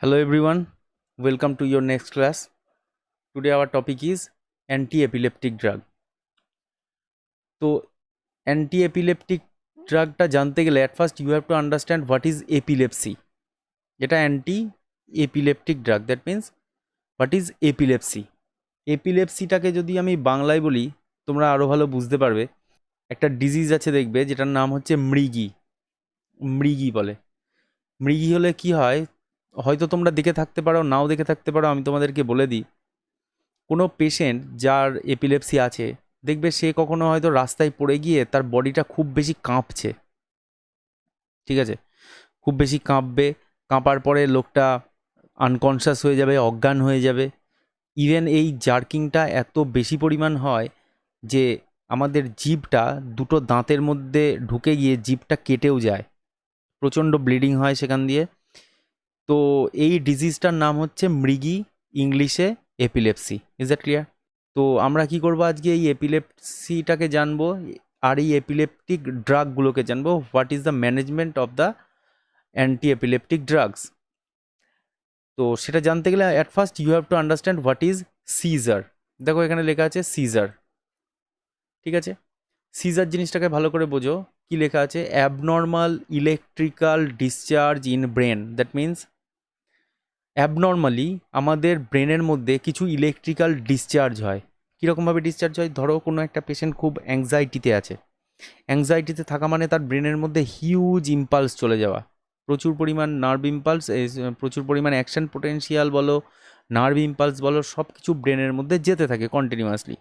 Hello everyone, welcome to your next class. Today our topic is anti-epileptic drug. তো anti-epileptic ড্রাগটা জানতে গেলে at first you have to understand what is epilepsy. এটা anti-epileptic drug, that means what is epilepsy. এপিলেপসিটাকে যদি আমি বাংলায় বলি তোমরা আরও ভালো বুঝতে পারবে। একটা ডিজিজ আছে দেখবে যেটার নাম হচ্ছে মৃগী। মৃগী বলে। মৃগী হলে কি হয় হয়তো তোমরা দেখে থাকতে পারো, নাও দেখে থাকতে পারো, আমি তোমাদেরকে বলে দিই। কোনো পেশেন্ট যার এপিলেপসি আছে দেখবে সে কখনো হয়তো রাস্তায় পড়ে গিয়ে তার বডিটা খুব বেশি কাঁপছে, ঠিক আছে, খুব বেশি কাঁপবে, কাঁপার পরে লোকটা আনকনশাস হয়ে যাবে, অজ্ঞান হয়ে যাবে। ইভেন এই জার্কিংটা এত বেশি পরিমাণ হয় যে আমাদের জিভটা দুটো দাঁতের মধ্যে ঢুকে গিয়ে জিভটা কেটেও যায়, প্রচণ্ড ব্লিডিং হয় সেখান দিয়ে। তো এই ডিজিজটার নাম হচ্ছে মৃগী, ইংলিশে এপিলেপসি। Is that clear? তো আমরা কি করব আজকে, এই এপিলেপসিটাকে জানবো আর এই এপিলেপটিক ড্রাগগুলোকে জানবো। What is the management of the anti epileptic drugs. তো সেটা জানতে গেলে at first you have to understand what is seizure. দেখো এখানে লেখা আছে সিজার, ঠিক আছে। সিজার জিনিসটাকে ভালো করে বোঝো, কি লেখা আছে, abnormal electrical discharge in brain. That means abnormally আমাদের ব্রেনের মধ্যে কিছু ইলেকট্রিক্যাল ডিসচার্জ হয়। কীরকমভাবে ডিসচার্জ হয়, ধরো কোনো একটা পেশেন্ট খুব অ্যাংজাইটিতে আছে, অ্যাংজাইটিতে থাকা মানে তার ব্রেনের মধ্যে হিউজ ইম্পালস চলে যাওয়া, প্রচুর পরিমাণ নার্ভ ইম্পালস, প্রচুর পরিমাণ অ্যাকশন পোটেনশিয়াল বলো, নার্ভ ইম্পালস বলো, সব কিছু ব্রেনের মধ্যে যেতে থাকে কন্টিনিউয়াসলি।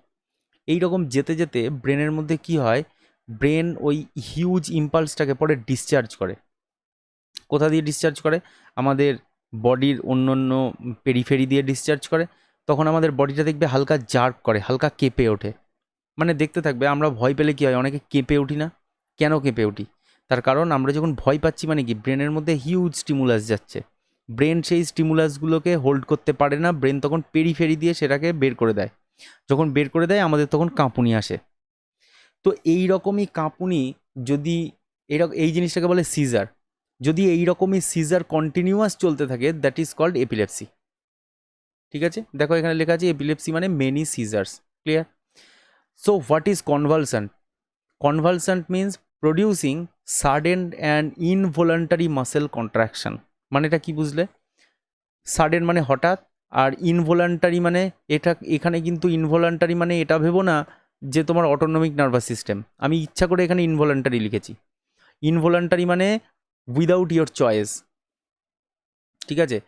এই রকম যেতে যেতে ব্রেনের মধ্যে কি হয়, ব্রেন ওই হিউজ ইম্পালসটাকে পরে ডিসচার্জ করে। কোথা দিয়ে ডিসচার্জ করে, আমাদের বডির অন্য অন্য পেরিফেরি দিয়ে ডিসচার্জ করে। তখন আমাদের বডিটা দেখবে হালকা জার্ক করে, হালকা কেঁপে ওঠে। মানে দেখতে থাকবে আমরা ভয় পেলে কী হয়, অনেকে কেঁপে উঠি না, কেন কেঁপে উঠি, তার কারণ আমরা যখন ভয় পাচ্ছি মানে কি, ব্রেনের মধ্যে হিউজ স্টিমুলাস যাচ্ছে, ব্রেন সেই স্টিমুলাসগুলোকে হোল্ড করতে পারে না, ব্রেন তখন পেরিফেরি দিয়ে সেটাকে বের করে দেয়। যখন বের করে দেয় আমাদের তখন কাঁপুনি আসে। তো এই রকমই কাঁপুনি যদি এই জিনিসটাকে বলে সিজার। যদি এই রকমই সিজার কন্টিনিউয়াস চলতে থাকে দ্যাট ইজ কল্ড এপিলেপসি, ঠিক আছে। দেখো এখানে লেখা আছে এপিলেপসি মানে many seizures. Clear? So what is convulsant? Convulsant means producing sudden and involuntary muscle contraction. মানে এটা কি বুঝলে? সাডেন মানে হঠাৎ, আর ইনভলান্টারি মানে এটা, এখানে কিন্তু ইনভলান্টারি মানে এটা ভেবো না যে তোমার অটোনমিক নার্ভাস সিস্টেম, আমি ইচ্ছা করে এখানে ইনভলান্টারি লিখেছি। ইনভলান্টারি মানে উইদাউট ইয়োর চয়েস, ঠিক আছে।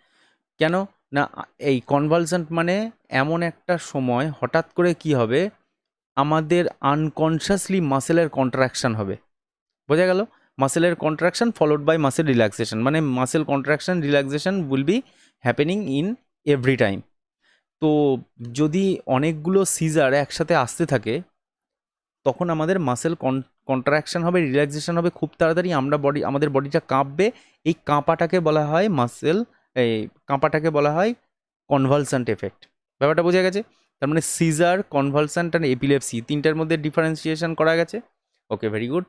কেন না, এই কনভালসেন্ট মানে এমন একটা সময় হঠাৎ করে কি হবে, আমাদের আনকনশাসলি মাসেলের কন্ট্রাকশন হবে। বোঝা গেল? মাসেলের contraction followed by muscle relaxation, মানে muscle contraction relaxation will be happening in every time. তো যদি অনেকগুলো সিজার একসাথে আসতে থাকে তখন আমাদের মাসেল কন্ট্রাকশন হবে, রিল্যাক্সেশন হবে খুব তাড়াতাড়ি, আমাদের বডিটা কাঁপবে। এই কাঁপাটাকে বলা হয় মাসেল, এই কাঁপাটাকে বলা হয় কনভালসেন্ট এফেক্ট। ব্যাপারটা বোঝা গেছে? তার মানে সিজার, কনভালসেন্ট অ্যান্ড এপিলেপসি তিনটার মধ্যে ডিফারেন্সিয়েশন করা গেছে। ওকে, ভেরি গুড।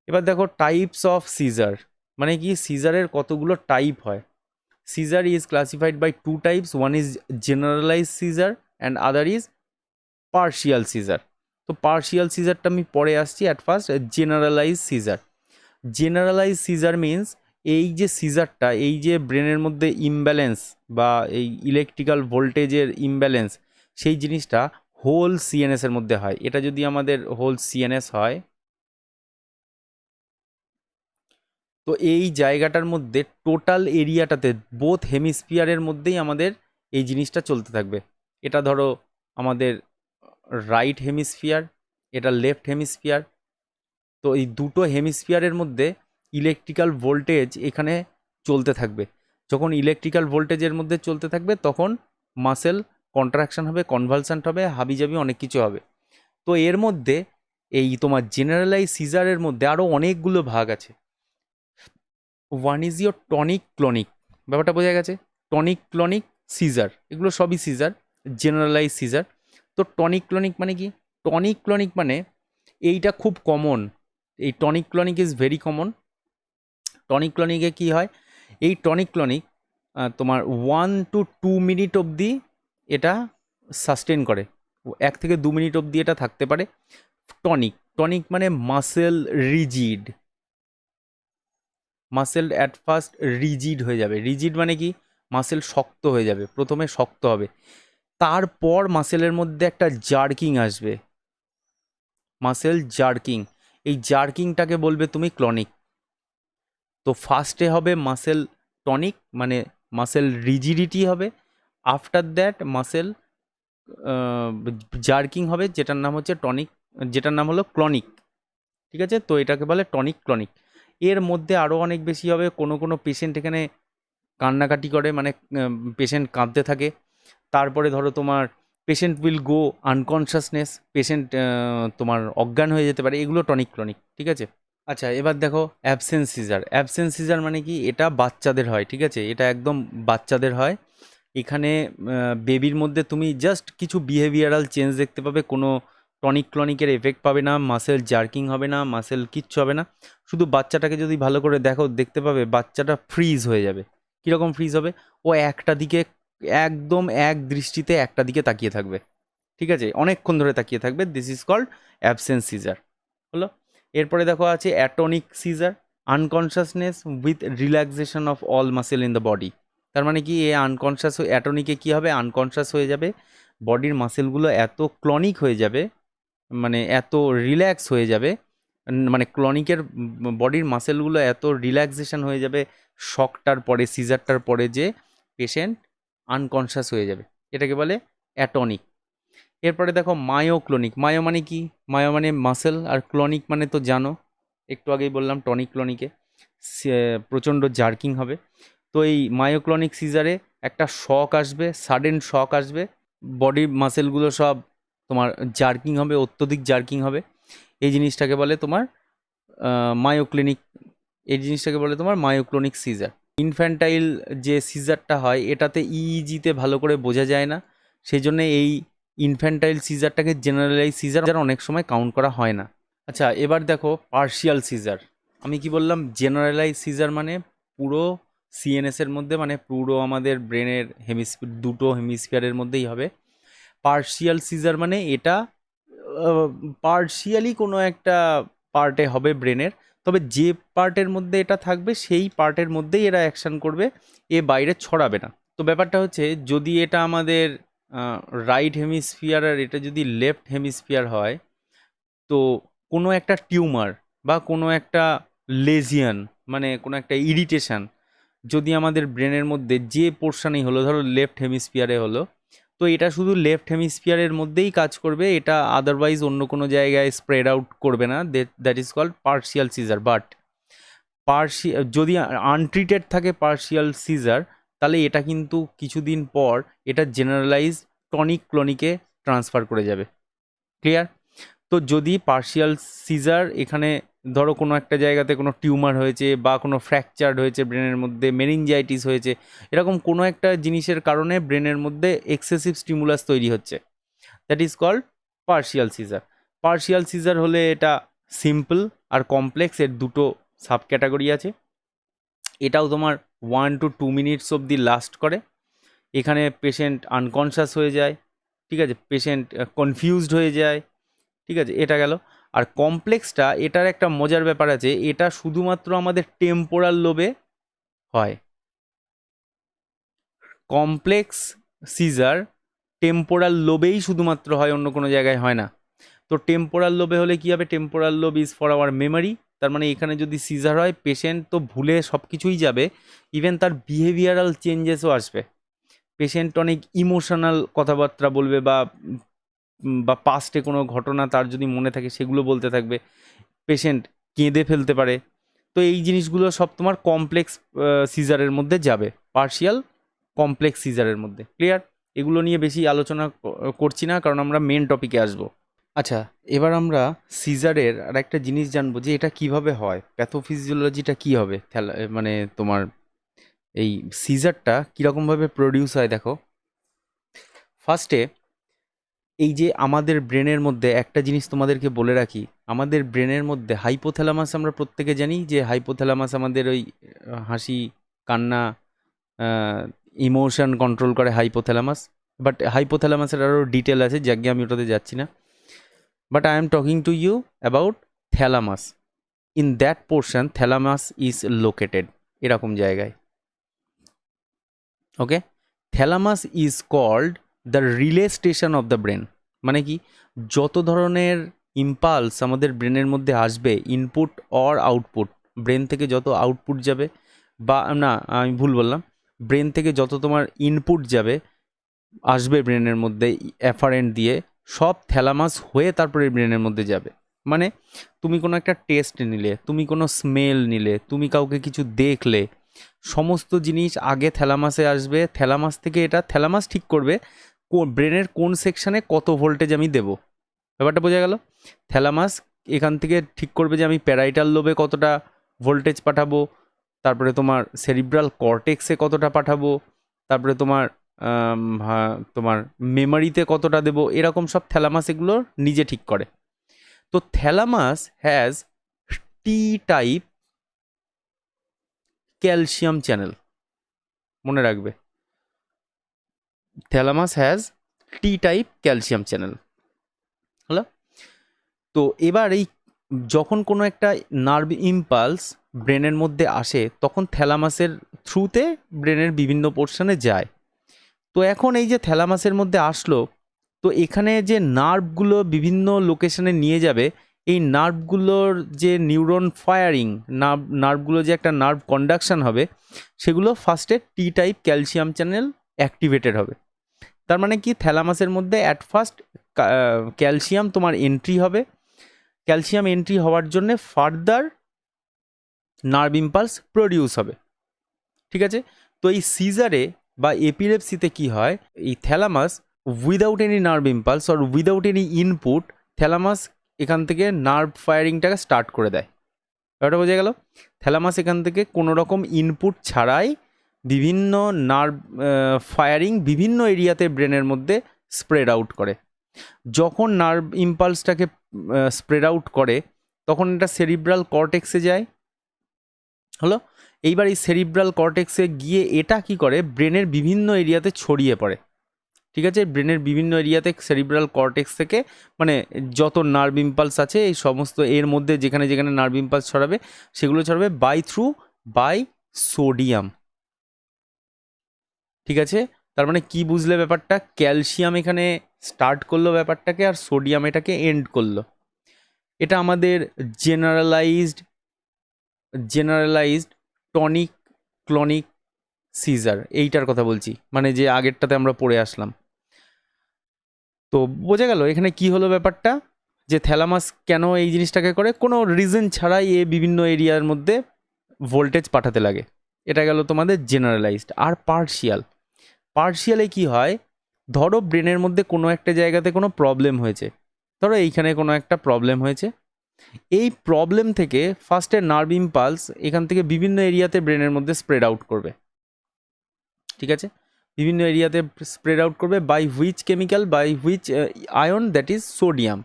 এবার দেখো টাইপস অফ সিজার, মানে কি সিজারের কতগুলো টাইপ হয়। Seizure is classified by two types, one is generalize seizure and other is partial seizure. তো পার্শিয়াল সিজারটা আমি পরে আসছি, at first generalize seizure. Generalise seizure means এই যে সিজারটা, এই যে ব্রেনের মধ্যে ইমব্যালেন্স বা এই ইলেকট্রিক্যাল ভোল্টেজের ইমব্যালেন্স, সেই জিনিসটা হোল সিএনএসের মধ্যে হয়। এটা যদি আমাদের হোল সিএনএস হয়, তো এই জায়গাটার মধ্যে টোটাল এরিয়াটাতে বোথ হেমিস্ফিয়ারের মধ্যেই আমাদের এই জিনিসটা চলতে থাকবে। এটা ধরো আমাদের রাইট হেমিস্ফিয়ার, এটা লেফট হেমিস্ফিয়ার। তো এই দুটো হেমিস্ফিয়ারের মধ্যে ইলেকট্রিক্যাল ভোল্টেজ এখানে চলতে থাকবে। যখন ইলেকট্রিক্যাল ভোল্টেজের মধ্যে চলতে থাকবে তখন মাসেল কন্ট্রাকশন হবে, কনভালসেন্ট হবে, হাবিজাবি অনেক কিছু হবে। তো এর মধ্যে এই তোমার জেনারেলাইজ সিজারের মধ্যে আরও অনেকগুলো ভাগ আছে। One is your tonic clonic. ব্যাপারটা বোঝা গেছে? টনিক ক্লনিক সিজার, এগুলো সবই সিজার, জেনারেলাইজ সিজার। তো টনিক ক্লনিক মানে কি? টনিক ক্লনিক মানে এইটা খুব কমন, এই tonic clonic is very common. Tonic ক্লনিকে কী হয়, এই টনিক ক্লনিক তোমার 1 to 2 মিনিট অবধি এটা সাস্টেন করে, 1 থেকে 2 মিনিট অবধি এটা থাকতে পারে। টনিক, টনিক মানে muscle rigid, muscle at first rigid হয়ে যাবে। রিজিড মানে কি, মাসেল শক্ত হয়ে যাবে, প্রথমে শক্ত হবে, তারপর মাসেলের মধ্যে একটা জার্কিং আসবে, মাসেল জার্কিং, এই জার্কিংটাকে বলবে তুমি ক্লনিক। তো ফার্স্টে হবে মাসেল টনিক মানে মাসেল রিজিডিটি হবে, আফটার দ্যাট মাসেল জার্কিং হবে, যেটার নাম হচ্ছে টনিক, যেটার নাম হলো ক্লনিক। ঠিক আছে, তো এটাকে বলে টনিক ক্লনিক। এর মধ্যে আরও অনেক বেশি হবে, কোনো কোনো পেশেন্ট এখানে কান্নাকাটি করে, মানে পেশেন্ট কাঁদতে থাকে, তারপরে ধরো তোমার পেশেন্ট উইল গো আনকনশাসনেস, পেশেন্ট তোমার অজ্ঞান হয়ে যেতে পারে, এগুলো টনিক ক্লনিক। ঠিক আছে, আচ্ছা এবার দেখো অ্যাবসেন্স সিজার। অ্যাবসেন্স সিজার মানে কি, এটা বাচ্চাদের হয়, ঠিক আছে, এটা একদম বাচ্চাদের হয়। এখানে বেবির মধ্যে তুমি জাস্ট কিছু বিহেভিয়ারাল চেঞ্জ দেখতে পাবে, কোনো টনিক ক্লনিকের এফেক্ট পাবে না, মাসেল জার্কিং হবে না, মাসেল কিচ্ছু হবে না। শুধু বাচ্চাটাকে যদি ভালো করে দেখো, দেখতে পাবে বাচ্চাটা ফ্রিজ হয়ে যাবে। কীরকম ফ্রিজ হবে, ও একটা দিকে একদম এক দৃষ্টিতে একটা দিকে তাকিয়ে থাকবে, ঠিক আছে, অনেকক্ষণ ধরে তাকিয়ে থাকবে। This is called absence seizure হলো। এরপরে দেখো আছে atonic seizure, unconsciousness with relaxation of all muscle in the body. তার মানে কি, এ আনকনশাস, অ্যাটনিকে কী হবে, আনকনশাস হয়ে যাবে, বডির মাসেলগুলো এত ক্লনিক হয়ে যাবে, মানে এত রিল্যাক্স হয়ে যাবে, মানে ক্লনিকের বডির মাসেলগুলো এত রিল্যাক্সেশন হয়ে যাবে শকটার পরে, সিজারটার পরে, যে পেশেন্ট আনকনশাস হয়ে যাবে, এটাকে বলে অ্যাটনিক। এরপরে দেখো মায়োক্লোনিক। মায়ো মানে কি, মায়ো মানে মাসেল, আর ক্লনিক মানে তো জানো, একটু আগেই বললাম টনিক ক্লনিকে প্রচণ্ড জার্কিং হবে। তো এই মায়োক্লনিক সিজারে একটা শক আসবে, সাডেন শক আসবে, বডি মাসেলগুলো সব তোমার জার্কিং হবে, অত্যধিক জার্কিং হবে, এই জিনিসটাকে বলে তোমার মায়োক্লিনিক, এই জিনিসটাকে বলে তোমার মায়োক্লোনিক সিজার। ইনফ্যান্টাইল যে সিজারটা হয়, এটাতে ইইজিতে ভালো করে বোঝা যায় না, সেই জন্য এই ইনফ্যান্টাইল সিজারটাকে জেনারেলাইজ সিজার অনেক সময় কাউন্ট করা হয় না। আচ্ছা এবার দেখো পার্শিয়াল সিজার। আমি কি বললাম, জেনারেলাইজ সিজার মানে পুরো সিএনএসের মধ্যে, মানে পুরো আমাদের ব্রেনের হেমিস্ফিয়ার, দুটো হেমিস্ফিয়ারের মধ্যেই হবে। পার্শিয়াল সিজার মানে এটা পার্শিয়ালি কোনো একটা পার্টে হবে ব্রেনের, তবে যে পার্টের মধ্যে এটা থাকবে সেই পার্টের মধ্যেই এরা অ্যাকশন করবে, এ বাইরে ছড়াবে না। তো ব্যাপারটা হচ্ছে, যদি এটা আমাদের রাইট হেমিস্ফিয়ার আর এটা যদি লেফট হেমিস্ফিয়ার হয়, তো কোনো একটা টিউমার বা কোনো একটা লেজিয়ান, মানে কোনো একটা ইরিটেশন যদি আমাদের ব্রেনের মধ্যে যে পোর্শনেই হলো, ধরো লেফট হেমিস্ফিয়ারে হলো, তো এটা শুধু লেফট হেমিস্ফিয়ারের মধ্যেই কাজ করবে, এটা আদারওয়াইজ অন্য কোনো জায়গায় স্প্রেড আউট করবে না, that is called partial seizure. But যদি আনট্রিটেড থাকে পার্শিয়াল সিজার, তাহলে এটা কিন্তু কিছুদিন পর এটা জেনারেলাইজ টনিক ক্লনিকে ট্রান্সফার করে যাবে। ক্লিয়ার? তো যদি পার্শিয়াল সিজার এখানে ধরো কোনো একটা জায়গাতে কোনো টিউমার হয়েছে বা কোনো ফ্র্যাকচার্ড হয়েছে ব্রেনের মধ্যে, মেনিনজাইটিস হয়েছে, এরকম কোনো একটা জিনিসের কারণে ব্রেনের মধ্যে এক্সেসিভ স্টিমুলাস তৈরি হচ্ছে, that is called partial seizure. Partial seizure হলে এটা সিম্পল আর কমপ্লেক্স, এর দুটো সাব ক্যাটাগরি আছে। এটাও তোমার 1 to 2 মিনিটস অবধি লাস্ট করে, এখানে পেশেন্ট আনকনশাস হয়ে যায়, ঠিক আছে, পেশেন্ট কনফিউজড হয়ে যায়, ঠিক আছে, এটা গেল। আর কমপ্লেক্সটা, এটার একটা মজার ব্যাপার আছে, এটা শুধুমাত্র আমাদের টেম্পোরাল লোবে হয়। কমপ্লেক্স সিজার টেম্পোরাল লোবেই শুধুমাত্র হয়, অন্য কোনো জায়গায় হয় না। তো টেম্পোরাল লোবে হলে কী হবে, temporal lobe is for our memory, তার মানে এখানে যদি সিজার হয় পেশেন্ট তো ভুলে সব কিছুই যাবে, ইভেন তার বিহেভিয়ারাল চেঞ্জেসও আসবে, পেশেন্ট অনেক ইমোশনাল কথাবার্তা বলবে, বা পাস্টে কোনো ঘটনা তার যদি মনে থাকে সেগুলো বলতে থাকবে, পেশেন্ট কেঁদে ফেলতে পারে। তো এই জিনিসগুলো সব তোমার কমপ্লেক্স সিজারের মধ্যে যাবে, পার্শিয়াল কমপ্লেক্স সিজারের মধ্যে। ক্লিয়ার? এগুলো নিয়ে বেশি আলোচনা করছি না, কারণ আমরা মেন টপিকে আসব। আচ্ছা এবার আমরা সিজারের আর একটা জিনিস জানবো, যে এটা কিভাবে হয়, প্যাথোফিজিওলজিটা কী হবে, মানে তোমার এই সিজারটা কীরকমভাবে প্রডিউস হয়। দেখো ফার্স্টে এই যে আমাদের ব্রেনের মধ্যে একটা জিনিস তোমাদেরকে বলে রাখি, আমাদের ব্রেনের মধ্যে হাইপোথ্যালামাস, আমরা প্রত্যেকে জানি যে হাইপোথ্যালামাস আমাদের ওই হাসি, কান্না, ইমোশন কন্ট্রোল করে হাইপোথ্যালামাস, বাট হাইপোথ্যালামাসের আরও ডিটেল আছে, যাকে আমি ওটাতে যাচ্ছি না। But I am talking to you about thalamus. In that portion thalamus is located, এরকম জায়গায়। Okay, thalamus is called the relay station of the brain. মানে কি, যত ধরনের ইম্পালস আমাদের ব্রেনের মধ্যে আসবে, ইনপুট অর আউটপুট, ব্রেন থেকে যত আউটপুট যাবে, বা না আমি ভুল বললাম, ব্রেন থেকে যত তোমার ইনপুট যাবে আসবে ব্রেনের মধ্যে অ্যাফারেন্ট দিয়ে, সব থ্যালামাস হয়ে তারপরে ব্রেনের মধ্যে যাবে। মানে তুমি কোনো একটা টেস্ট নিলে, তুমি কোনো স্মেল নিলে, তুমি কাউকে কিছু দেখলে, সমস্ত জিনিস আগে থ্যালামাসে আসবে। থ্যালামাস থেকে এটা থ্যালামাস ঠিক করবে ব্রেনের কোন সেকশানে কত ভোল্টেজ আমি দেবো। ব্যাপারটা বোঝা গেল? থ্যালামাস এখান থেকে ঠিক করবে যে আমি প্যারাইটাল লোবে কতটা ভোল্টেজ পাঠাবো, তারপরে তোমার সেরিব্রাল কর্টেক্সে কতটা পাঠাবো, তারপরে তোমার মেমোরিতে কতটা দেবো, এরকম সব থ্যালামাস এগুলো নিজে ঠিক করে। তো thalamus has T type calcium channel, মনে রাখবে, thalamus has T type calcium channel. হলো? তো এবার এই যখন কোনো একটা নার্ভ ইম্পালস ব্রেনের মধ্যে আসে, তখন থ্যালামাসের থ্রুতে ব্রেনের বিভিন্ন পোর্শনে যায়। তো এখন এই যে থ্যালামাসের মধ্যে আসলো, তো এখানে যে নার্ভগুলো বিভিন্ন লোকেশনে নিয়ে যাবে, এই নার্ভগুলোর যে নিউরন ফায়ারিং, নার্ভগুলো যে একটা নার্ভ কন্ডাকশন হবে, সেগুলো ফার্স্টে টি টাইপ ক্যালসিয়াম চ্যানেল অ্যাক্টিভেটেড হবে। তার মানে কি, থ্যালামাসের মধ্যে অ্যাট ফার্স্ট ক্যালসিয়াম তোমার এন্ট্রি হবে, ক্যালসিয়াম এন্ট্রি হওয়ার জন্যে ফার্দার নার্ভ ইম্পালস প্রডিউস হবে। ঠিক আছে? তো এই সিজারে বা এপিলেপসিতে কি হয়, এই thalamus without any nerve impulse or without any input, thalamus এখান থেকে নার্ভ ফায়ারিংটাকে স্টার্ট করে দেয়। ব্যাপারটা বোঝা গেল? থ্যালামাস এখান থেকে কোনো রকম ইনপুট ছাড়াই বিভিন্ন নার্ভ ফায়ারিং বিভিন্ন এরিয়াতে ব্রেনের মধ্যে স্প্রেড আউট করে। যখন নার্ভ ইম্পালসটাকে স্প্রেড আউট করে, তখন এটা সেরিব্রাল কর্টেক্সে যায়। হলো? এইবার এই সেরিব্রাল কর্টেক্সে গিয়ে এটা কি করে, ব্রেনের বিভিন্ন এরিয়াতে ছড়িয়ে পড়ে। ঠিক আছে? ব্রেনের বিভিন্ন এরিয়াতে সেরিব্রাল কর্টেক্স থেকে, মানে যত নার্ভ ইম্পালস আছে এই সমস্ত এর মধ্যে যেখানে যেখানে নার্ভ ইম্পালস ছড়াবে, সেগুলো ছড়াবে বাই সোডিয়াম। ঠিক আছে? তার মানে কি বুঝলে ব্যাপারটা? ক্যালসিয়াম এখানে স্টার্ট করলো ব্যাপারটাকে, আর সোডিয়াম এটাকে এন্ড করলো। এটা আমাদের জেনারেলাইজড টনিক ক্লনিক সিজার, এইটার কথা বলছি, মানে যে আগেরটাতে আমরা পড়ে আসলাম। তো বোঝা গেল এখানে কি হলো ব্যাপারটা, যে থ্যালামাস কেন এই জিনিসটাকে করে, কোনো রিজন ছাড়াই এ বিভিন্ন এরিয়ার মধ্যে ভোল্টেজ পাঠাতে লাগে। এটা গেল তোমাদের জেনারেলাইজড। আর পার্শিয়ালে কি হয়, ধরো ব্রেনের মধ্যে কোনো একটা জায়গাতে কোনো প্রবলেম হয়েছে, ধরো এইখানে কোনো একটা প্রবলেম হয়েছে, এই প্রবলেম থেকে ফার্স্টে নার্ভ ইম্পালস এখান থেকে বিভিন্ন এরিয়াতে ব্রেনের মধ্যে স্প্রেড আউট করবে। ঠিক আছে? বিভিন্ন এরিয়াতে স্প্রেড আউট করবে, by which chemical, by which ion, that is sodium.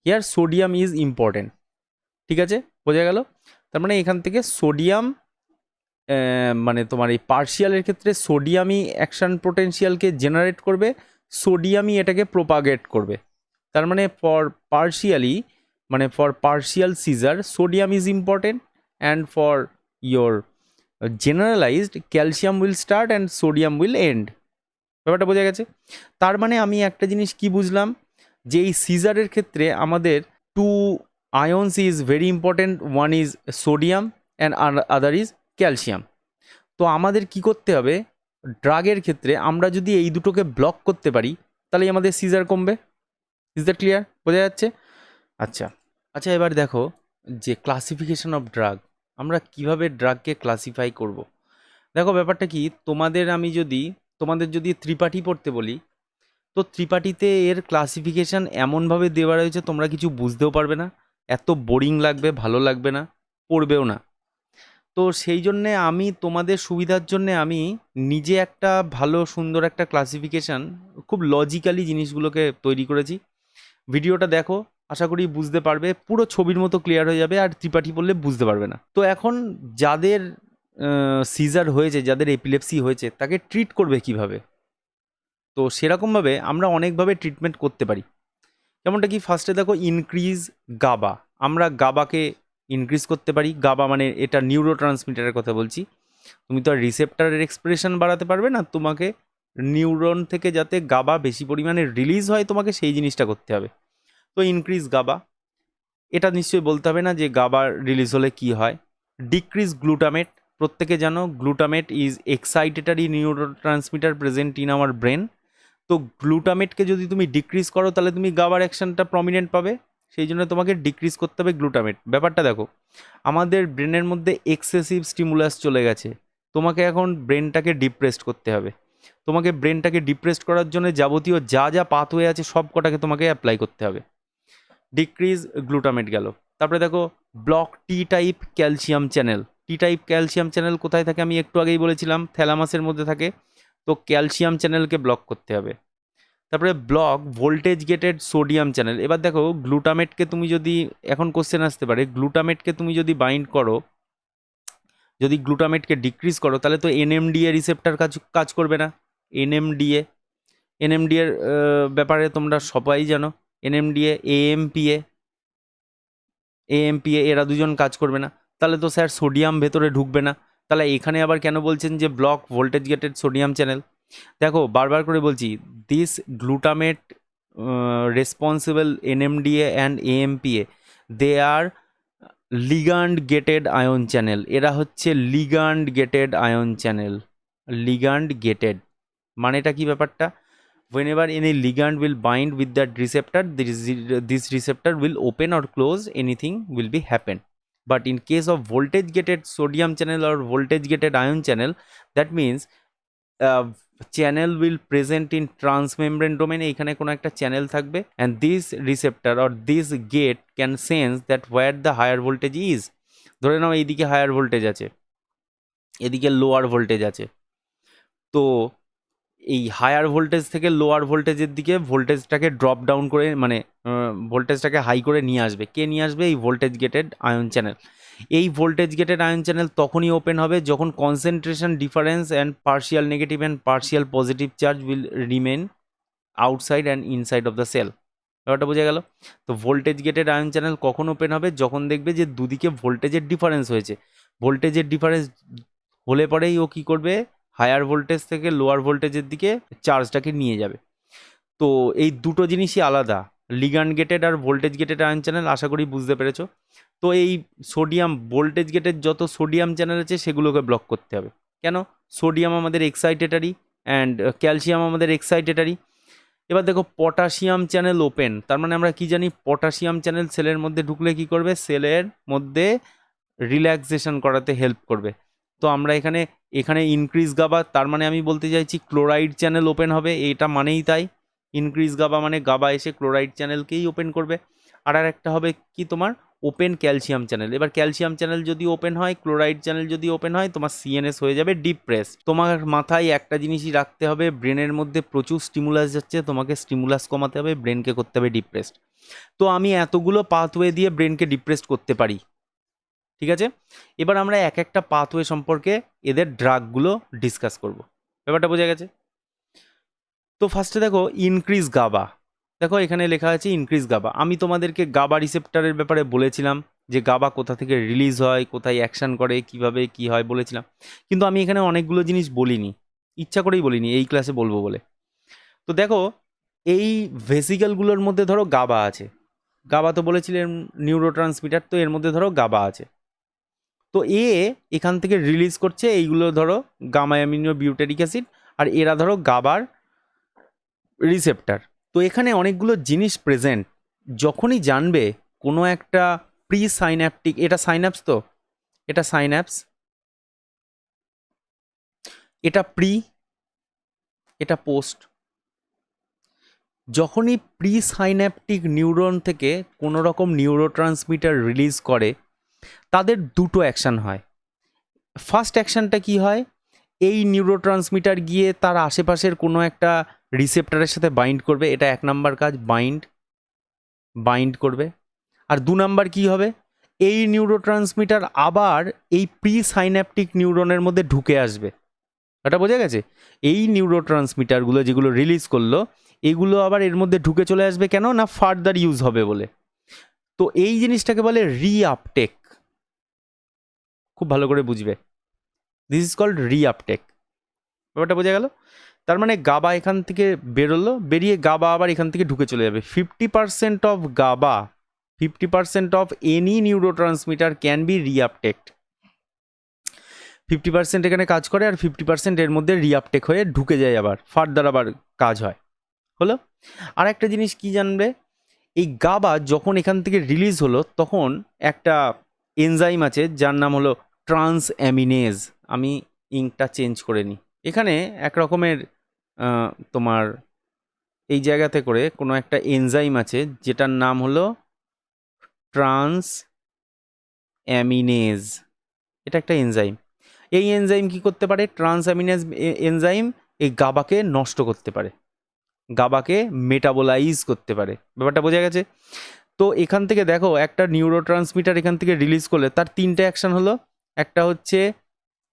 Here sodium is important. ঠিক আছে? বোঝা গেল? তার মানে এখান থেকে সোডিয়াম, মানে তোমার এই পার্শিয়ালের ক্ষেত্রে সোডিয়ামই অ্যাকশন পোটেনশিয়ালকে জেনারেট করবে, সোডিয়ামই এটাকে প্রোপাগেট করবে। তার মানে for partial seizure sodium is important, and for your generalized calcium will start and sodium will end. ব্যাপারটা বোঝা গেছে? তার মানে আমি একটা জিনিস কি বুঝলাম, যে এই সিজারের ক্ষেত্রে আমাদের two ions is very important, one is sodium and other is calcium. তো আমাদের কি করতে হবে, ড্রাগের ক্ষেত্রে আমরা যদি এই দুটোকে ব্লক করতে পারি, তাহলেই আমাদের সিজার কমবে। Is that clear? বোঝা যাচ্ছে? আচ্ছা আচ্ছা, এবার দেখো যে ক্লাসিফিকেশন অফ ড্রাগ, আমরা কিভাবে ড্রাগকে ক্লাসিফাই করব। দেখো ব্যাপারটা কি, তোমাদের যদি ত্রিপাঠি পড়তে বলি, তো ত্রিপাঠীতে এর ক্লাসিফিকেশান এমনভাবে দেওয়া রয়েছে তোমরা কিছু বুঝতেও পারবে না, এত বোরিং লাগবে, ভালো লাগবে না, পড়বেও না। তো সেই জন্যে আমি তোমাদের সুবিধার জন্যে আমি নিজে একটা ভালো সুন্দর একটা ক্লাসিফিকেশান খুব লজিক্যালি জিনিসগুলোকে তৈরি করেছি। ভিডিওটা দেখো, আশা করি বুঝতে পারবে, পুরো ছবির মতো ক্লিয়ার হয়ে যাবে, আর ত্রিপাঠী বললে বুঝতে পারবে না। তো এখন যাদের সিজার হয়েছে, যাদের এপিলেপসি হয়েছে, তাকে ট্রিট করবে কিভাবে? তো সেরকমভাবে আমরা অনেকভাবে ট্রিটমেন্ট করতে পারি। যেমনটা কি, ফার্স্টে দেখো ইনক্রিজ গাবা। আমরা গাবাকে ইনক্রিজ করতে পারি। গাবা মানে এটা নিউরো ট্রান্সমিটারের কথা বলছি। তুমি তো আর রিসেপ্টারের এক্সপ্রেশন বাড়াতে পারবে না, তোমাকে নিউরন থেকে যাতে গাবা বেশি পরিমাণে রিলিজ হয় তোমাকে সেই জিনিসটা করতে হবে। তো ইনক্রিজ গাবা, এটা নিশ্চয়ই বলতে হবে না যে গাবা রিলিজ হলে কি হয়। ডিক্রিজ গ্লুটামেট, প্রত্যেকে জানো glutamate is excitatory neuro transmitter present in our brain. তো গ্লুটামেটকে যদি তুমি ডিক্রিজ করো তাহলে তুমি গাবার অ্যাকশনটা প্রমিনেন্ট পাবে, সেই জন্য তোমাকে ডিক্রিজ করতে হবে গ্লুটামেট। ব্যাপারটা দেখো, আমাদের ব্রেনের মধ্যে এক্সেসিভ স্টিমুলাস চলে গেছে, তোমাকে এখন ব্রেনটাকে ডিপ্রেসড করতে হবে। তোমাকে ব্রেনটাকে ডিপ্রেসড করার জন্য যাবতীয় যা যা পাথওয়ে আছে সব কটাকে তোমাকে অ্যাপ্লাই করতে হবে। ডিক্রিজ গ্লুটামেট গেল। তারপরে দেখো ব্লক টি type calcium channel. T type calcium channel কোথায় থাকে আমি একটু আগেই বলেছিলাম, থ্যালামাসের মধ্যে থাকে। তো ক্যালসিয়াম চ্যানেলকে ব্লক করতে হবে। তারপরে block voltage gated sodium channel. এবার দেখো গ্লুটামেটকে তুমি যদি, এখন কোশ্চেন আসতে পারে, গ্লুটামেটকে তুমি যদি বাইন্ড করো, যদি গ্লুটামেটকে ডিক্রিজ করো তাহলে তো এনএমডিএ রিসেপ্টার কাজ করবে না। এনএমডিএ, এনএমডিএর ব্যাপারে তোমরা সবাই জানো। এনএমডিএ, এএমপিএ, এএমপিএ এরা দুজন কাজ করবে না, তাহলে তো স্যার সোডিয়াম ভেতরে ঢুকবে না। তাহলে এখানে আবার কেন বলছেন যে block voltage gated sodium channel? দেখো বারবার করে বলছি, this glutamate responsible NMDA and AMPA, they are ligand gated ion channel. এরা হচ্ছে ligand gated ion channel. Ligand gated মানেটা কি ব্যাপারটা? whenever any ligand will bind with that receptor, this receptor will open or close, anything will be happen. But in case of voltage gated sodium channel or voltage gated ion channel, that means channel will present in transmembrane domain, এখানে কোনো একটা channel থাকবে, and this receptor or this gate can sense that where the higher voltage is. ধরে নাও এইদিকে higher voltage আছে, এদিকে lower voltage আছে, তো এই হায়ার ভোল্টেজ থেকে লোয়ার ভোল্টেজের দিকে ভোল্টেজটাকে ড্রপ ডাউন করে, মানে ভোল্টেজটাকে হাই করে নিয়ে আসবে। কে নিয়ে আসবে? এই ভোল্টেজ গেটেড আয়ন চ্যানেল। এই ভোল্টেজ গেটেড আয়ন চ্যানেল তখনই ওপেন হবে যখন concentration difference and partial negative and partial positive charge will remain outside and inside of the cell. ব্যাপারটা বোঝা গেল? তো ভোল্টেজ গেটেড আয়ন চ্যানেল কখন ওপেন হবে? যখন দেখবে যে দুদিকে ভোল্টেজের ডিফারেন্স হয়েছে। ভোল্টেজের ডিফারেন্স হলে পরেই ও কী করবে? হায়ার ভোল্টেজ থেকে লোয়ার ভোল্টেজের দিকে চার্জটাকে নিয়ে যাবে। তো এই দুটো জিনিসই আলাদা, লিগান্ড গেটেড আর ভোল্টেজ গেটেড আয়ন চ্যানেল। আশা করি বুঝতে পেরেছো। তো এই সোডিয়াম ভোল্টেজ গেটেড যত সোডিয়াম চ্যানেল আছে সেগুলোকে ব্লক করতে হবে। কেন? সোডিয়াম আমাদের এক্সাইটেটারি অ্যান্ড ক্যালসিয়াম আমাদের এক্সাইটেটারি। এবার দেখো পটাশিয়াম চ্যানেল ওপেন, তার মানে আমরা কি জানি? পটাশিয়াম চ্যানেল সেলের মধ্যে ঢুকলে কি করবে? সেলের মধ্যে রিল্যাক্সেশন করাতে হেল্প করবে। তো আমরা এখানে এখানে ইনক্রিজ গাবা, তার মানে আমি বলতে চাইছি ক্লোরাইড চ্যানেল ওপেন হবে, এটা মানেই তাই। ইনক্রিজ গাবা মানে গাবা এসে ক্লোরাইড চ্যানেলকেই ওপেন করবে। আর একটা হবে কি তোমার? Open calcium channel. এবার ক্যালসিয়াম চ্যানেল যদি ওপেন হয়, ক্লোরাইড চ্যানেল যদি ওপেন হয়, তোমার সিএনএস হয়ে যাবে ডিপ্রেস। তোমার মাথায় একটা জিনিসই রাখতে হবে, ব্রেনের মধ্যে প্রচুর স্টিমুলাস যাচ্ছে, তোমাকে স্টিমুলাস কমাতে হবে, ব্রেনকে করতে হবে ডিপ্রেসড। তো আমি এতগুলো পাথওয়ে দিয়ে ব্রেনকে ডিপ্রেসড করতে পারি, ঠিক আছে? এবার আমরা এক একটা পাথওয়ে সম্পর্কে এদের ড্রাগগুলো ডিসকাস করব। ব্যাপারটা বোঝা গেছে? তো ফার্স্টে দেখো ইনক্রিজ গাবা। দেখো এখানে লেখা আছে ইনক্রিজ গাবা। আমি তোমাদেরকে গাবা রিসেপ্টারের ব্যাপারে বলেছিলাম যে গাবা কোথা থেকে রিলিজ হয়, কোথায় অ্যাকশান করে, কিভাবে কি হয় বলেছিলাম। কিন্তু আমি এখানে অনেকগুলো জিনিস বলিনি, ইচ্ছা করেই বলিনি, এই ক্লাসে বলবো বলে। তো দেখো এই ভেসিকেলগুলোর মধ্যে ধরো গাবা আছে। গাবা তো বলেছিলেন নিউরো ট্রান্সমিটার, তো এর মধ্যে ধরো গাবা আছে। তো এখান থেকে রিলিজ করছে এইগুলো ধরো গামা অ্যামিনো বিউটারিক অ্যাসিড, আর এরা ধরো গাবার রিসেপ্টার। তো এখানে অনেকগুলো জিনিস প্রেজেন্ট। যখনই জানবে কোনো একটা প্রি সাইন্যাপটিক, এটা সাইন্যাপস, তো এটা সাইন্যাপস, এটা প্রি, এটা পোস্ট। যখনই প্রি সাইন্যাপটিক নিউরন থেকে কোনো রকম নিউরো ট্রান্সমিটার রিলিজ করে, তাদের দুটো অ্যাকশান হয়। ফার্স্ট অ্যাকশানটা কি হয়? এই নিউরো ট্রান্সমিটার গিয়ে তার আশেপাশের কোনো একটা রিসেপ্টারের সাথে বাইন্ড করবে, এটা এক নাম্বার কাজ, বাইন্ড করবে। আর দু নাম্বার কি হবে? এই নিউরোট্রান্সমিটার আবার এই প্রি সাইন্যাপটিক নিউরনের মধ্যে ঢুকে আসবে। এটা বোঝা গেছে? এই নিউরোট্রান্সমিটারগুলো যেগুলো রিলিজ করলো, এগুলো আবার এর মধ্যে ঢুকে চলে আসবে কেন না, ফার্দার ইউজ হবে বলে। তো এই জিনিসটাকে বলে রিআপটেক। খুব ভালো করে বুঝবে, দিস ইজ কল্ড রিআপটেক। ব্যাপারটা বোঝা গেল? তার মানে গাবা এখান থেকে বেরোলো, বেরিয়ে গাবা আবার এখান থেকে ঢুকে চলে যাবে। 50% of GABA, 50% of any neurotransmitter can be reuptaked. 50% এখানে কাজ করে আর 50% এর মধ্যে রিআপটেক হয়ে ঢুকে যায়, আবার ফার্দার আবার কাজ হয়। হলো? আর একটা জিনিস কি জানবে, এই গাবা যখন এখান থেকে রিলিজ হলো তখন একটা এনজাইম আছে যার নাম হলো ট্রান্স অ্যামিনেজ। আমি ইঙ্কটা চেঞ্জ করে নিই। এখানে এক রকমের তোমার এই জায়গাতে করে কোনো একটা এনজাইম আছে যেটার নাম হলো ট্রান্স অ্যামিনেজ। এটা একটা এনজাইম। এই এনজাইম কি করতে পারে? ট্রান্স অ্যামিনেজ এনজাইম এই গাবাকে নষ্ট করতে পারে, গাবাকে মেটাবোলাইজ করতে পারে। ব্যাপারটা বোঝা গেছে? তো এখান থেকে দেখো, একটা নিউরোট্রান্সমিটার এখান থেকে রিলিজ করলে তার তিনটে অ্যাকশন হলো। একটা হচ্ছে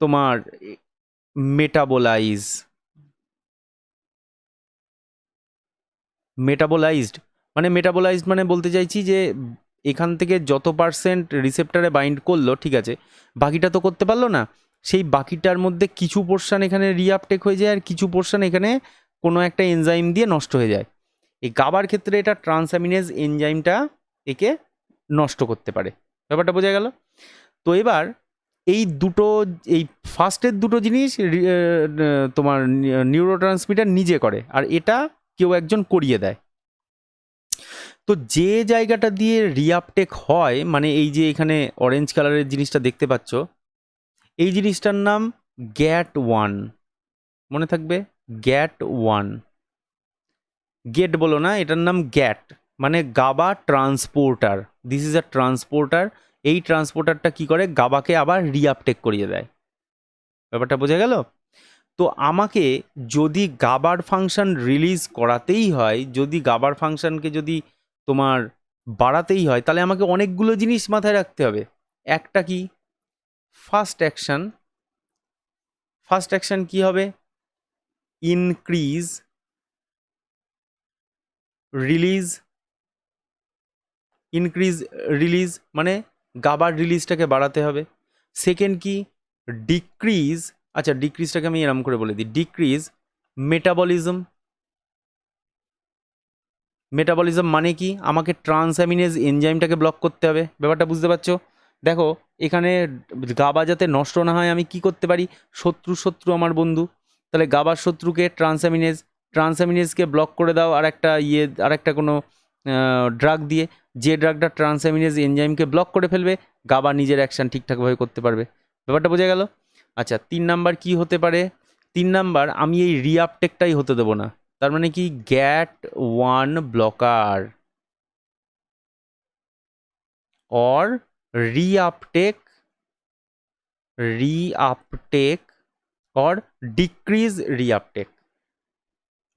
তোমার মেটাবোলাইজ, মেটাবোলাইজড মানে বলতে চাইছি যে এখান থেকে যত পার্সেন্ট রিসেপ্টারে বাইন্ড করলো, ঠিক আছে, বাকিটা তো করতে পারলো না। সেই বাকিটার মধ্যে কিছু পোর্শন এখানে রিআপটেক হয়ে যায় আর কিছু পোর্শন এখানে কোনো একটা এনজাইম দিয়ে নষ্ট হয়ে যায়। এই গাবার ক্ষেত্রে এটা ট্রান্সঅ্যামিনেজ এনজাইমটা একে নষ্ট করতে পারে। ব্যাপারটা বোঝা গেল? তো এবার এই দুটো, এই ফার্স্টের দুটো জিনিস তোমার নিউরোট্রান্সমিটার নিজে করে, আর এটা কেউ একজন করিয়ে দেয়। তো যে জায়গাটা দিয়ে রিআপটেক হয়, মানে এই যে এখানে অরেঞ্জ কালারের জিনিসটা দেখতে পাচ্ছ, এই জিনিসটার নাম GAT1। মনে থাকবে, GAT1। গেট বলো না, এটার নাম গ্যাট, মানে GABA transporter. This is a transporter. এই ট্রান্সপোর্টারটা কি করে? গাবাকে আবার রিআপটেক করিয়ে দেয়। ব্যাপারটা বোঝা গেল? তো আমাকে যদি গাবার ফাংশন রিলিজ করাতেই হয়, যদি গাবার ফাংশনকে যদি তোমার বাড়াতেই হয়, তাহলে আমাকে অনেকগুলো জিনিস মাথায় রাখতে হবে। একটা কি? First action. ফার্স্ট অ্যাকশন কি হবে? Increase release. ইনক্রিজ রিলিজ মানে গাবার রিলিজটাকে বাড়াতে হবে। সেকেন্ড কি? ডিক্রিজ। আচ্ছা, ডিক্রিজটাকে আমি এরম করে বলে দিই, ডিক্রিজ মেটাবলিজম। মেটাবলিজম মানে কি? আমাকে ট্রান্সঅ্যামিনেজ এনজাইমটাকে ব্লক করতে হবে। ব্যাপারটা বুঝতে পারছো? দেখো এখানে গাবা যাতে নষ্ট না হয় আমি কি করতে পারি? শত্রু আমার বন্ধু, তাহলে গাবার শত্রুকে ট্রান্সঅ্যামিনেজ, ট্রান্সঅ্যামিনেজকে ব্লক করে দাও আর একটা আর একটা কোনো ড্রাগ দিয়ে, যে ড্রাগটা ট্রান্সঅ্যামিনেজ এনজাইমকে ব্লক করে ফেলবে, গাবা নিজের অ্যাকশন ঠিকঠাকভাবে করতে পারবে। ব্যাপারটা বোঝা গেল? আচ্ছা, 3 নাম্বার কি হতে পারে? 3 নাম্বার, আমি এই রিআপটেকটাই হতে দেবো না। তার মানে কি? GAT1 blocker or reuptake, reuptake or decrease reuptake।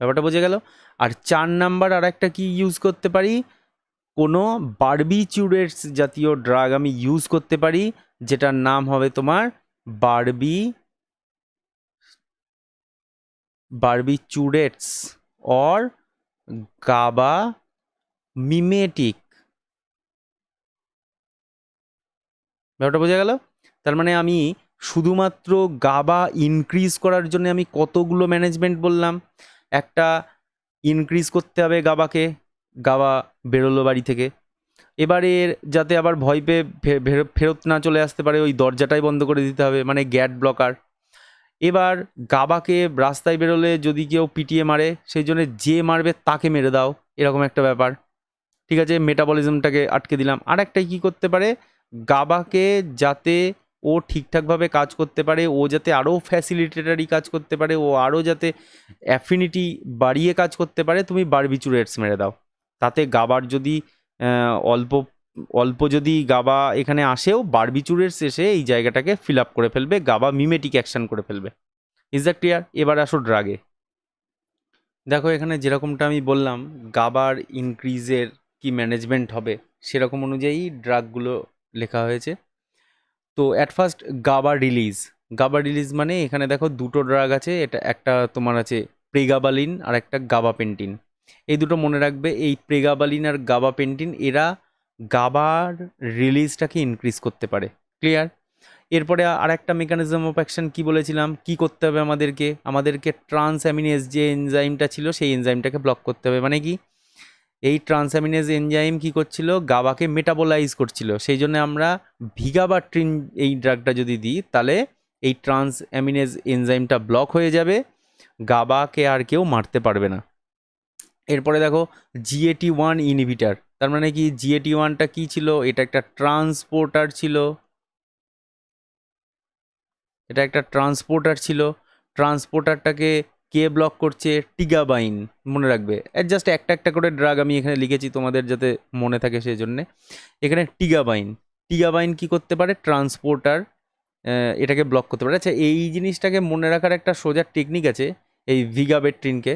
ব্যাপারটা বোঝা গেল? আর 4 নাম্বার আর একটা কি ইউজ করতে পারি? কোনো বারবিচুরেটস জাতীয় ড্রাগ আমি ইউজ করতে পারি, যেটার নাম হবে তোমার বারবিচুরেটস অর গাবা মিমেটিক। ব্যাপারটা বোঝা গেল? তার মানে আমি শুধুমাত্র গাবা ইনক্রিজ করার জন্য আমি কতগুলো ম্যানেজমেন্ট বললাম। একটা, ইনক্রিজ করতে হবে গাবাকে, গাবা বেরোলো বাড়ি থেকে, এবারে যাতে আবার ভয় পেয়ে ফেরত না চলে আসতে পারে, ওই দরজাটাই বন্ধ করে দিতে হবে, মানে গ্যাট ব্লকার। এবার গাবাকে রাস্তায় বেরোলে যদি কেউ পিটিয়ে মারে, সেই জন্য যে মারবে তাকে মেরে দাও, এরকম একটা ব্যাপার। ঠিক আছে, মেটাবলিজমটাকে আটকে দিলাম। আর একটাই কী করতে পারে? গাবাকে যাতে ও ঠিকঠাকভাবে কাজ করতে পারে, ও যাতে আরও ফ্যাসিলিটেটারি কাজ করতে পারে, ও আরও যাতে অ্যাফিনিটি বাড়িয়ে কাজ করতে পারে, তুমি বারবিচুরেটস মেরে দাও। তাতে গাবার যদি অল্প অল্প যদি গাবা এখানে আসেও, বারবিচুরেটস এসে এই জায়গাটাকে ফিল আপ করে ফেলবে, গাবা মিমেটিক অ্যাকশন করে ফেলবে। Is that clear? এবার আসো ড্রাগে। দেখো এখানে যেরকমটা আমি বললাম, গাবার ইনক্রিজের কি ম্যানেজমেন্ট হবে, সেরকম অনুযায়ী ড্রাগগুলো লেখা হয়েছে। তো অ্যাট ফার্স্ট গাবা রিলিজ মানে এখানে দেখো দুটো ড্রাগ আছে, এটা একটা তোমার আছে প্রেগাবালিন আর একটা গাবাপেন্টিন। এই দুটো মনে রাখবে, এই প্রেগাবালিন আর গাবাপেন্টিন এরা গাবার রিলিজটাকে ইনক্রিজ করতে পারে। ক্লিয়ার? এরপরে আর একটা মেকানিজম অফ অ্যাকশন কি বলেছিলাম, কি করতে হবে আমাদেরকে ট্রান্স অ্যামিনেজ যে এনজাইমটা ছিল সেই এনজাইমটাকে ব্লক করতে হবে। মানে কি, এই ট্রান্সঅ্যামিনেজ এনজাইম কি করছিল, গাবাকে মেটাবোলাইজ করছিল। সেই জন্য আমরা ভিগাবাট্রিন এই ড্রাগটা যদি দিই তাহলে এই ট্রান্সঅ্যামিনেজ এনজাইমটা ব্লক হয়ে যাবে, গাবাকে আর কেউ মারতে পারবে না। এরপরে দেখো GAT1 ইনহিবিটার, তার মানে কি GAT1টা কি ছিল, এটা একটা ট্রান্সপোর্টার ছিল, এটা একটা ট্রান্সপোর্টার ছিল। ট্রান্সপোর্টারটাকে কে ব্লক করছে, টিগাবাইন। মনে রাখবে, জাস্ট একটা একটা করে ড্রাগ আমি এখানে লিখেছি তোমাদের যাতে মনে থাকে সেই জন্যে। এখানে টিগাবাইন, টিগাবাইন কি করতে পারে, ট্রান্সপোর্টার এটাকে ব্লক করতে পারে। আচ্ছা, এই জিনিসটাকে মনে রাখার একটা সোজা টেকনিক আছে এই ভিগাবেট্রিনকে।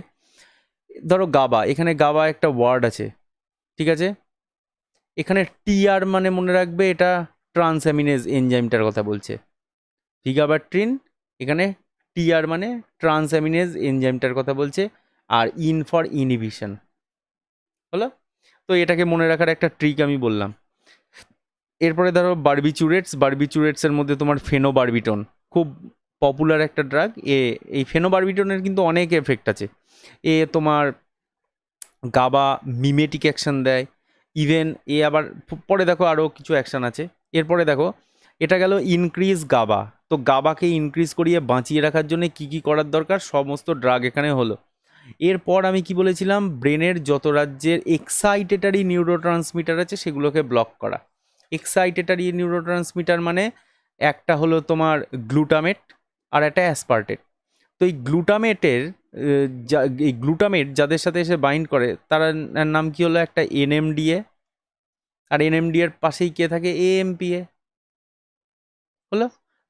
ধরো গাবা, এখানে গাবা একটা ওয়ার্ড আছে, ঠিক আছে, এখানে টিআর মানে মনে রাখবে এটা ট্রান্সঅ্যামিনেজ এনজাইমটার কথা বলছে। ভিগাবাট্রিন এখানে টিআর মানে ট্রান্সঅ্যামিনেজ এনজাইমটার কথা বলছে, আর ইন ফর ইনহিবিশন হলো। তো এটাকে মনে রাখার একটা ট্রিক আমি বললাম। এরপরে ধরো বারবিচুরেটসের মধ্যে তোমার ফেনোবারবিটন খুব পপুলার একটা ড্রাগ। এই ফেনোবারবিটনের কিন্তু অনেক এফেক্ট আছে। তোমার গাবা মিমেটিক অ্যাকশন দেয়, ইভেন আবার পরে দেখো আরও কিছু অ্যাকশন আছে। এরপরে দেখো এটা গেল ইনক্রিজ গাবা। তো গাবাকে ইনক্রিজ করিয়ে বাঁচিয়ে রাখার জন্য কি কি করার দরকার, সমস্ত ড্রাগ এখানে হলো। এরপর আমি কি বলেছিলাম, ব্রেনের যত রাজ্যের এক্সাইটেটারি নিউরোট্রান্সমিটার আছে সেগুলোকে ব্লক করা। এক্সাইটেটারি নিউরোট্রান্সমিটার মানে একটা হলো তোমার গ্লুটামেট আর একটা অ্যাসপার্টেট। তো এই গ্লুটামেটের এই গ্লুটামেট যাদের সাথে এসে বাইন্ড করে তার নাম কি হলো, একটা NMDA, আর NMDA এর পাশেই কে থাকে, AMPA হলো।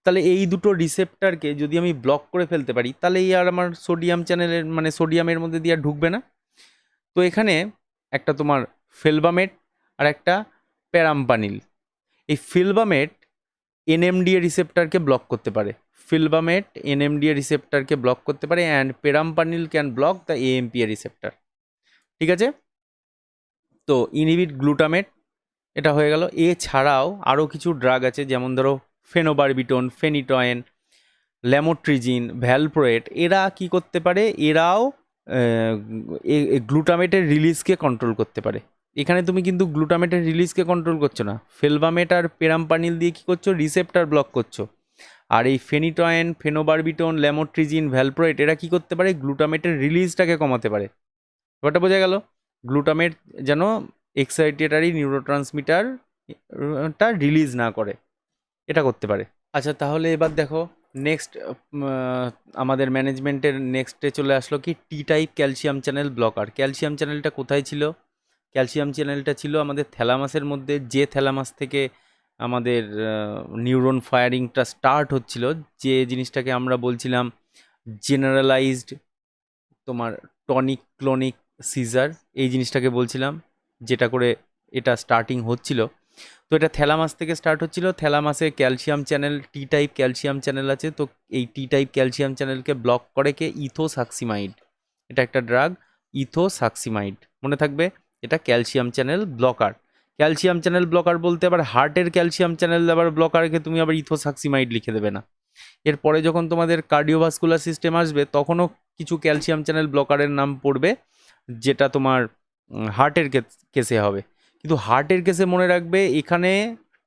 তাহলে এই দুটো রিসেপ্টারকে যদি আমি ব্লক করে ফেলতে পারি তাহলে এই আর আমার সোডিয়াম চ্যানেলের মানে সোডিয়ামের মধ্যে দিয়ে আর ঢুকবে না। তো এখানে একটা তোমার ফেলবামেট আর একটা প্যারাম্পানিল। এই ফিলবামেট NMDA রিসেপ্টারকে ব্লক করতে পারে, ফিলবামেট NMDA রিসেপ্টারকে ব্লক করতে পারে, and perampanel can block the AMPA receptor. ঠিক আছে, তো ইনহিবিট গ্লুটামেট এটা হয়ে গেল। এছাড়াও আরও কিছু ড্রাগ আছে, যেমন ধরো ফেনোবারবিটন, ফেনিটয়েন, ল্যামোট্রিজিন, ভ্যালপ্রোয়েট। এরা কি করতে পারে, এরাও গ্লুটামেটের রিলিজকে কন্ট্রোল করতে পারে। এখানে তুমি কিন্তু গ্লুটামেটের রিলিজকে কন্ট্রোল করছো না, ফেলবামেট আর পেরাম্পানিল দিয়ে কি করছো, রিসেপ্টার ব্লক করছো। আর এই ফেনিটয়েন, ফেনোবারবিটন, ল্যামোট্রিজিন, ভ্যালপ্রোয়েট এরা কি করতে পারে, গ্লুটামেটের রিলিজটাকে কমাতে পারে। ব্যাপারটা বোঝা গেল, গ্লুটামেট যেন এক্সাইটেটারি নিউরোট্রান্সমিটারটা রিলিজ না করে, এটা করতে পারে। আচ্ছা, তাহলে এবার দেখো নেক্সট আমাদের ম্যানেজমেন্টের নেক্সটে চলে আসলো কি, টি type calcium channel blocker. Calcium চ্যানেলটা কোথায় ছিল, ক্যালসিয়াম চ্যানেলটা ছিল আমাদের থ্যালামাসের মধ্যে। যে থ্যালামাস থেকে আমাদের নিউরন ফায়ারিংটা স্টার্ট হচ্ছিল, যে জিনিসটাকে আমরা বলছিলাম জেনারেলাইজড তোমার টনিক ক্লোনিক সিজার, এই জিনিসটাকে বলছিলাম, যেটা করে এটা স্টার্টিং হচ্ছিল। তো এটা থ্যালামাস থেকে স্টার্ট হচ্ছিল। থ্যালামাসে calcium channel, T type calcium channel আছে। তো এই টি টাইপ ক্যালসিয়াম চ্যানেলকে ব্লক করে কে, ইথোসাক্সিমাইড। এটা একটা ড্রাগ, ইথোসাক্সিমাইড, মনে থাকবে, এটা calcium channel blocker. Calcium channel blocker বলতে আবার হার্টের ক্যালসিয়াম চ্যানেল আবার ব্লকারকে তুমি আবার ইথোসাক্সিমাইড লিখে দেবে না। এরপরে যখন তোমাদের কার্ডিওভাস্কুলার সিস্টেম আসবে তখনও কিছু ক্যালসিয়াম চ্যানেল ব্লকারের নাম পড়বে, যেটা তোমার হার্টের কেসে হবে। কিন্তু হার্টের কেসে মনে রাখবে এখানে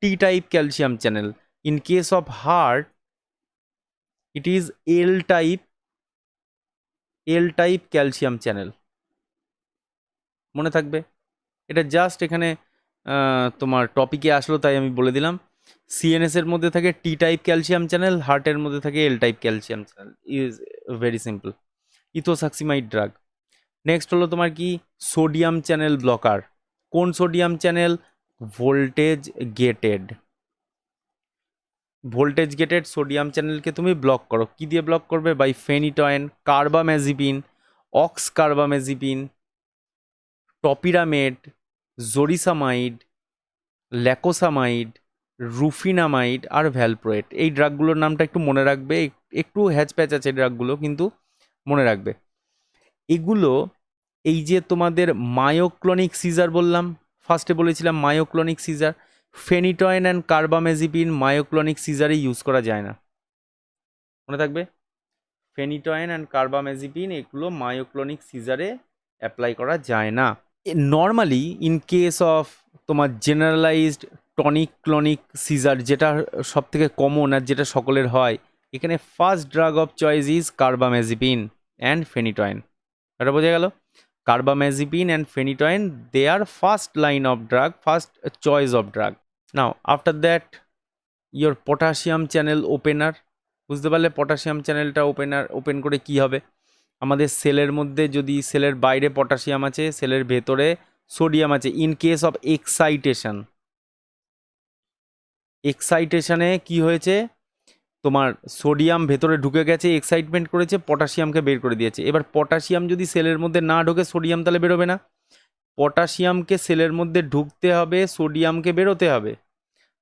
টি type calcium channel, in case of heart it is L type calcium channel, মনে থাকবে। এটা জাস্ট এখানে তোমার টপিকে আসলো তাই আমি বলে দিলাম। CNS এর মধ্যে থাকে টি টাইপ ক্যালসিয়াম চ্যানেল, হার্টের মধ্যে থাকে L type calcium channel, is very simple. Ethosuximide drug. Next হলো তোমার কি, সোডিয়াম চ্যানেল ব্লকার। কোন sodium channel, voltage gated. Voltage gated sodium চ্যানেলকে তুমি ব্লক করো, কি দিয়ে ব্লক করবে, by phenytoin, carbamazepine, ox carbamazepine, topiramate, zonisamide, lacosamide, rufinamide আর ভ্যালপ্রোয়েট, এই ড্রাগগুলোর নামটা একটু মনে রাখবে, একটু হ্যাচপ্যাচ আছে ড্রাগগুলো, কিন্তু মনে রাখবে। এগুলো এই যে তোমাদের মায়োক্লোনিক সিজার বললাম, ফার্স্টে বলেছিলাম myoclonic caesar, ফেনিটয়েন and কার্বামেজিপিন myoclonic সিজারে use করা যায় না, মনে থাকবে। ফেনিটয়েন অ্যান্ড কার্বামেজিপিন এগুলো মায়োক্লোনিক সিজারে অ্যাপ্লাই করা যায় না। নর্মালি ইন কেস অফ তোমার জেনারেলাইজড টনিক ক্লনিক সিজার, যেটা সব থেকে কমন আর যেটা সকলের হয়, এখানে first drug of choice is carbamazepine and phenytoin. এটা বোঝা গেল? Carbamazepine and phenytoin, they are first line of drug, first choice of drug. Now after that your potassium channel opener, বুঝতে পারলে পটাশিয়াম চ্যানেলটা ওপেন করে কি হবে? আমাদের সেলের মধ্যে যদি সেলের বাইরে পটাশিয়াম আছে, সেলের ভেতরে সোডিয়াম আছে, ইন কেস অফ এক্সাইটেশনে কি হয়েছে, তোমার সোডিয়াম ভেতরে ঢুকে গেছে, এক্সাইটমেন্ট করেছে, পটাশিয়ামকে বের করে দিয়েছে। এবার পটাশিয়াম যদি সেলের মধ্যে না ঢোকে, সোডিয়াম তাহলে বেরোবে না। পটাশিয়ামকে সেলের মধ্যে ঢুকতে হবে, সোডিয়ামকে বেরোতে হবে।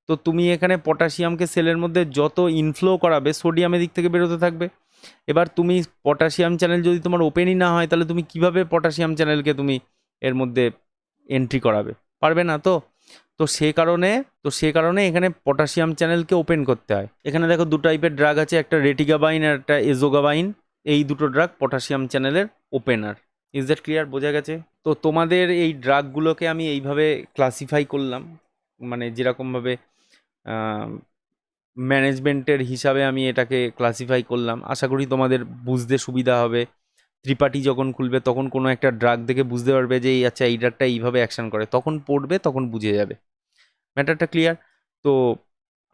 তো তুমি এখানে পটাশিয়ামকে সেলের মধ্যে যত ইনফ্লো করাবে, সোডিয়ামের দিক থেকে বেরোতে থাকবে। এবার তুমি পটাশিয়াম চ্যানেল যদি তোমার ওপেনই না হয়, তাহলে তুমি কিভাবে পটাশিয়াম চ্যানেলকে তুমি এর মধ্যে এন্ট্রি করাবে? পারবে না তো। তো সে কারণে এখানে পটাশিয়াম চ্যানেলকে ওপেন করতে হয়। এখানে দেখো দু টাইপের ড্রাগ আছে, একটা রেটিগাবাইন আর একটা এজোগাবাইন। এই দুটো ড্রাগ পটাশিয়াম চ্যানেলের ওপেনার। Is that clear? বোঝা গেছে? তো তোমাদের এই ড্রাগগুলোকে আমি এইভাবে ক্লাসিফাই করলাম, মানে যেরকমভাবে ম্যানেজমেন্টের হিসাবে আমি এটাকে ক্লাসিফাই করলাম। আশা করি তোমাদের বুঝতে সুবিধা হবে। ত্রিপাঠি যখন খুলবে তখন কোনো একটা ড্রাগ দেখে বুঝতে পারবে যে এই আচ্ছা এই ড্রাগটা এইভাবে অ্যাকশন করে, তখন পড়বে, তখন বুঝে যাবে। ম্যাটারটা ক্লিয়ার? তো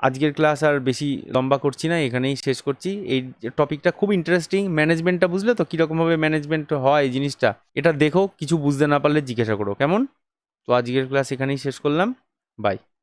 আজকের ক্লাস আর বেশি লম্বা করছি না, এখানেই শেষ করছি। এই টপিকটা খুব ইন্টারেস্টিং, ম্যানেজমেন্টটা বুঝলে তো কীরকমভাবে ম্যানেজমেন্ট হয় জিনিসটা, এটা দেখো, কিছু বুঝতে না পারলে জিজ্ঞাসা করো, কেমন? তো আজকের ক্লাস এখানেই শেষ করলাম, বাই।